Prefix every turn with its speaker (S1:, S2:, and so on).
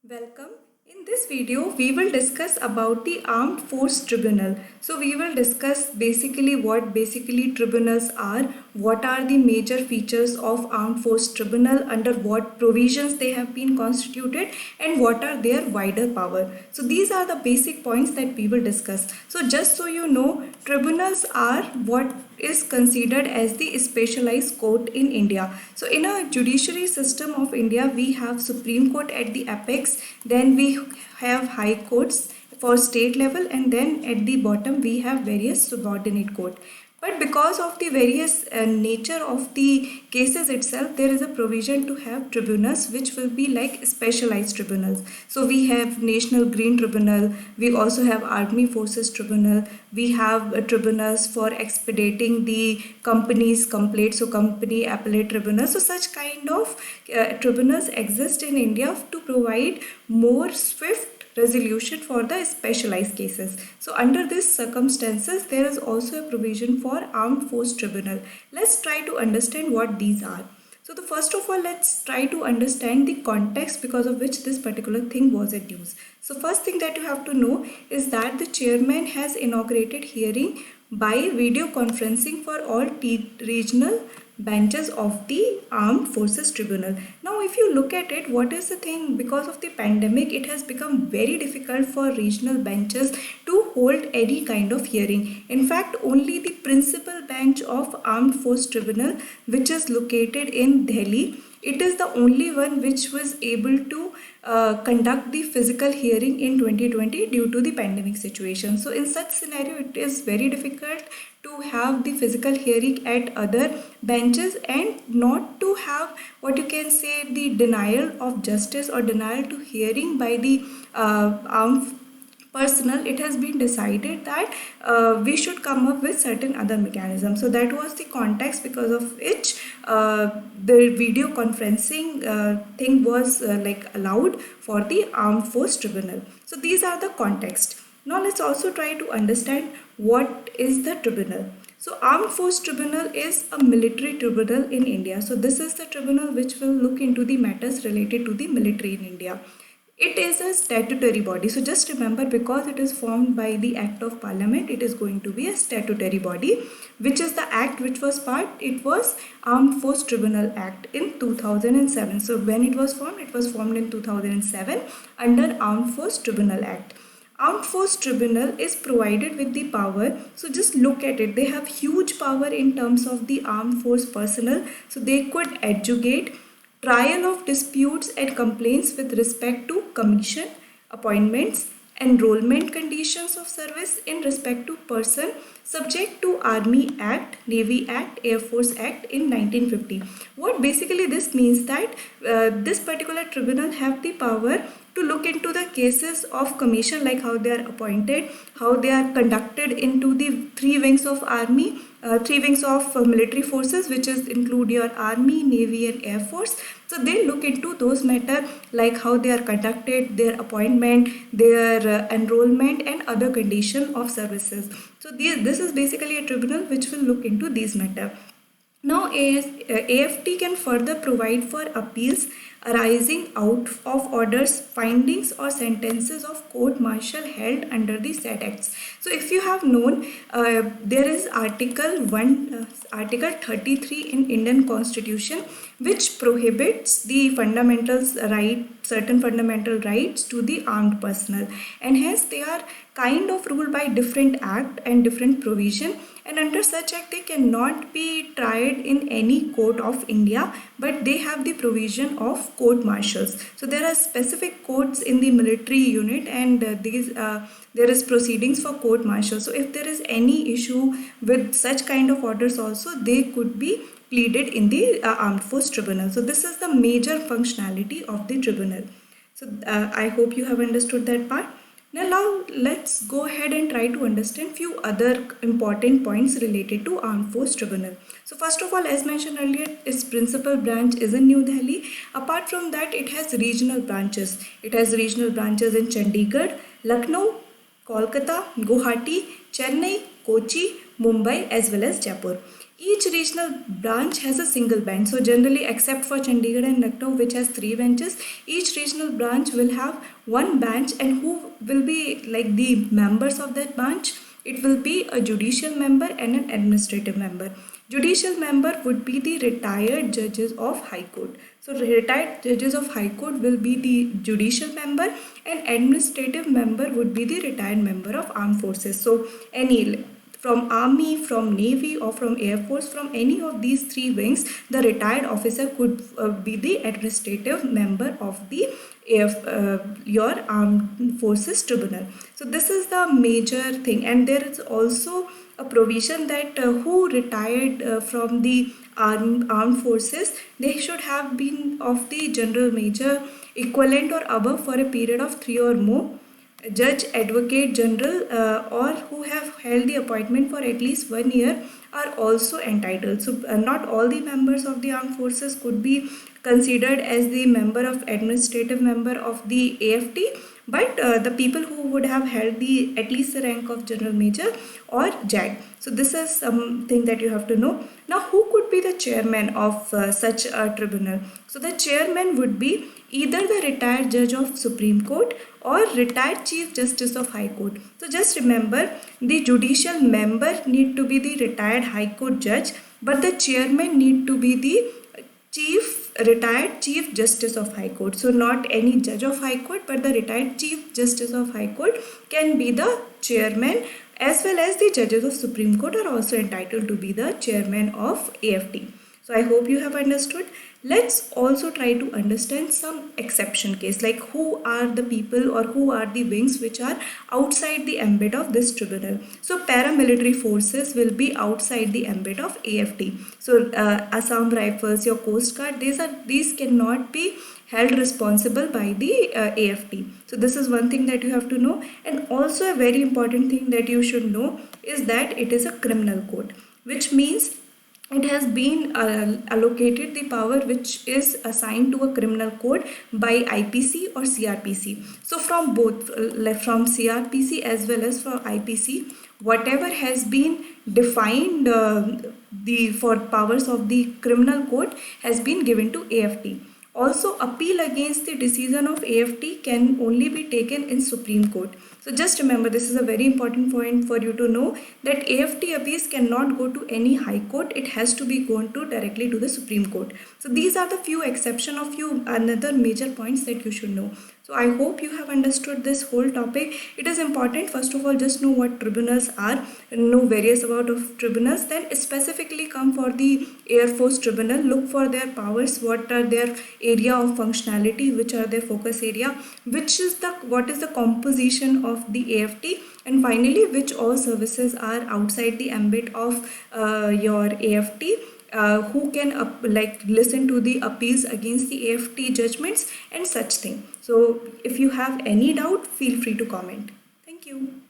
S1: Welcome. In this video, we will discuss about the Armed Force Tribunal. So we will discuss basically what tribunals are, what are the major features of Armed Force Tribunal, under what provisions they have been constituted, and what are their wider power. So these are the basic points that we will discuss. So just so you know, tribunals are what is considered as the specialized court in India. So in a judiciary system of India, we have Supreme Court at the apex, then we have high courts for state level, and then at the bottom we have various subordinate court. But because of the various nature of the cases itself, there is a provision to have tribunals which will be like specialized tribunals. So we have National Green Tribunal, we also have Army Forces Tribunal, we have tribunals for expediting the company's complaints, so company appellate tribunal. So such kind of tribunals exist in India to provide more swift resolution for the specialized cases. So under these circumstances, there is also a provision for Armed Force Tribunal. Let's try to understand what these are. So the first of all, let's try to understand the context because of which this particular thing was introduced. So first thing that you have to know is that the chairman has inaugurated hearing by video conferencing for all regional benches of the Armed Forces Tribunal. Now if you look at it, what is the thing? Because of the pandemic, it has become very difficult for regional benches to hold any kind of hearing. In fact, only the principal bench of Armed Force Tribunal, which is located in Delhi, it is the only one which was able to conduct the physical hearing in 2020 due to the pandemic situation. So in such scenario, it is very difficult to have the physical hearing at other benches and not to have what you can say the denial of justice or denial to hearing by the armed personnel. It has been decided that we should come up with certain other mechanisms. So that was the context because of which the video conferencing thing was allowed for the Armed Force Tribunal. So these are the context. Now let's also try to understand what is the tribunal. So Armed Force Tribunal is a military tribunal in India. So this is the tribunal which will look into the matters related to the military in India. It is a statutory body. So just remember, because it is formed by the Act of Parliament, it is going to be a statutory body. Which is the act which was part? It was Armed Force Tribunal Act in 2007. So when it was formed in 2007 under Armed Force Tribunal Act. Armed Force Tribunal is provided with the power. So just look at it. They have huge power in terms of the armed force personnel. So they could adjudicate trial of disputes and complaints with respect to commission, appointments, enrollment conditions of service in respect to person subject to Army Act, Navy Act, Air Force Act in 1950. What basically this means that this particular tribunal have the power to look into the cases of commission, like how they are appointed, how they are conducted into the three wings of army, three wings of military forces, which is include your army, navy and air force. So they look into those matter like how they are conducted, their appointment, their enrollment and other condition of services. So this is basically a tribunal which will look into these matter. Now AFT can further provide for appeals arising out of orders, findings or sentences of court martial held under the said acts. So if you have known, there is article 33 in Indian Constitution which prohibits the certain fundamental rights to the armed personnel, and hence they are kind of ruled by different act and different provision, and under such act they cannot be tried in any court of India, but they have the provision of court martials. So there are specific courts in the military unit, and there is proceedings for court martial. So if there is any issue with such kind of orders also, they could be pleaded in the Armed Force Tribunal. So this is the major functionality of the tribunal. So I hope you have understood that part. Now let's go ahead and try to understand few other important points related to Armed Force Tribunal. So first of all, as mentioned earlier, its principal branch is in New Delhi. Apart from that, it has regional branches. It has regional branches in Chandigarh, Lucknow, Kolkata, Guwahati, Chennai, Kochi, Mumbai as well as Jaipur. Each regional branch has a single bench. So generally, except for Chandigarh and Lucknow, which has 3 benches, each regional branch will have one bench. And who will be like the members of that branch? It will be a judicial member and an administrative member. Judicial member would be the retired judges of High Court. So retired judges of High Court will be the judicial member, and administrative member would be the retired member of armed forces. So any from Army, from Navy, or from Air Force, from any of these 3 wings, the retired officer could be the administrative member of the your armed forces tribunal. So this is the major thing. And there is also a provision that who retired from the armed forces, they should have been of the general major equivalent or above for a period of 3 or more. Judge, advocate general, or who have held the appointment for at least 1 year are also entitled. So not all the members of the armed forces could be considered as the member of administrative member of the AFT, but the people who would have held the at least the rank of general major or JAG. So this is something that you have to know. Now, who could be the chairman of such a tribunal? So the chairman would be either the retired judge of Supreme Court or retired Chief Justice of High Court. So just remember, the judicial member need to be the retired High Court judge, but the chairman need to be the retired Chief Justice of High Court. So not any judge of High Court, but the retired Chief Justice of High Court can be the chairman, as well as the judges of Supreme Court are also entitled to be the chairman of AFT. So I hope you have understood. Let's also try to understand some exception case, like who are the people or who are the wings which are outside the ambit of this tribunal. So paramilitary forces will be outside the ambit of AFT. So Assam Rifles, your Coast Guard, these cannot be held responsible by the AFT. So this is one thing that you have to know. And also a very important thing that you should know is that it is a criminal court, which means it has been allocated the power which is assigned to a criminal code by IPC or CRPC. So from both, from CRPC as well as for IPC, whatever has been defined for powers of the criminal code has been given to AFT. Also, appeal against the decision of AFT can only be taken in Supreme Court. So just remember, this is a very important point for you to know, that AFT appeals cannot go to any High Court. It has to be gone to directly to the Supreme Court. So these are the few exception of another major points that you should know. So I hope you have understood this whole topic. It is important, first of all, just know what tribunals are, know various about of tribunals, then specifically come for the Air Force Tribunal, look for their powers, what are their area of functionality, which are their focus area, what is the composition of the AFT, and finally which all services are outside the ambit of your AFT. Who can listen to the appeals against the AFT judgments and such thing. So if you have any doubt, feel free to comment. Thank you.